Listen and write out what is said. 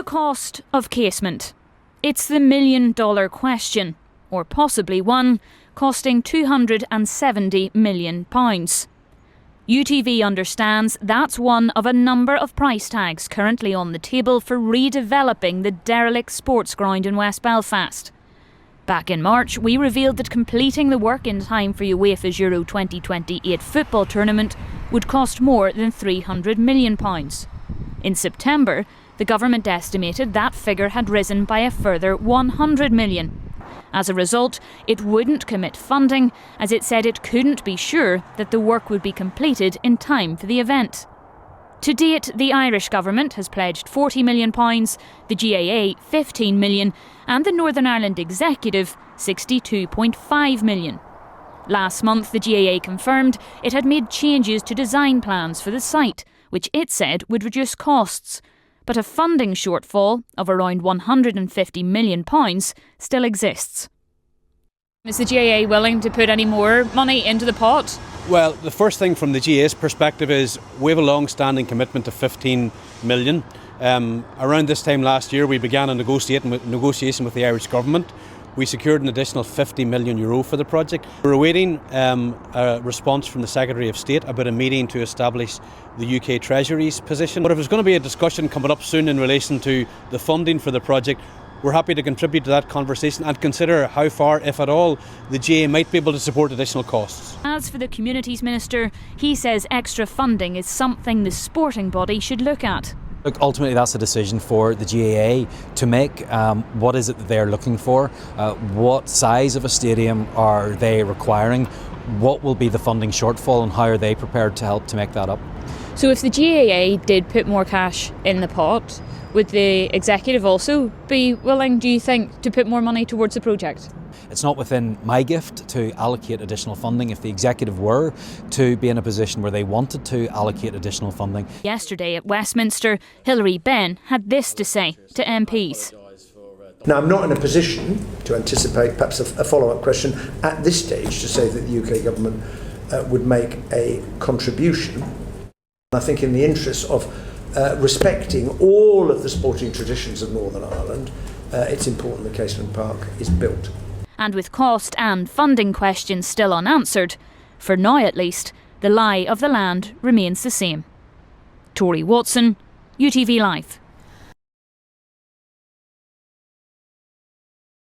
The cost of Casement. It's the million-dollar question, or possibly one, costing £270 million. UTV understands that's one of a number of price tags currently on the table for redeveloping the derelict sports ground in West Belfast. Back in March, we revealed that completing the work in time for UEFA's Euro 2028 football tournament would cost more than £300 million. In September, the government estimated that figure had risen by a further £100 million. As a result, it wouldn't commit funding, as it said it couldn't be sure that the work would be completed in time for the event. To date, the Irish government has pledged £40 million, the GAA £15 million, and the Northern Ireland Executive £62.5 million. Last month, the GAA confirmed it had made changes to design plans for the site, which it said would reduce costs. But a funding shortfall of around £150 million still exists. Is the GAA willing to put any more money into the pot? Well, the first thing from the GAA's perspective is we have a long-standing commitment of £15 million. Around this time last year, we began a negotiation with the Irish government. We secured an additional €50 million for the project. We're awaiting a response from the Secretary of State about a meeting to establish the UK Treasury's position. But if there's going to be a discussion coming up soon in relation to the funding for the project, we're happy to contribute to that conversation and consider how far, if at all, the GAA might be able to support additional costs. As for the Communities Minister, he says extra funding is something the sporting body should look at. Look, ultimately that's a decision for the GAA to make. What is it that they're looking for? What size of a stadium are they requiring? What will be the funding shortfall and how are they prepared to help to make that up? So if the GAA did put more cash in the pot, would the executive also be willing, do you think, to put more money towards the project? It's not within my gift to allocate additional funding. If the executive were to be in a position where they wanted to allocate additional funding. Yesterday at Westminster, Hilary Benn had this to say to MPs. Now, I'm not in a position to anticipate perhaps a follow-up question at this stage to say that the UK government would make a contribution. I think in the interest of respecting all of the sporting traditions of Northern Ireland, it's important that Casement Park is built. And with cost and funding questions still unanswered, for now at least, the lie of the land remains the same. Tori Watson, UTV Live.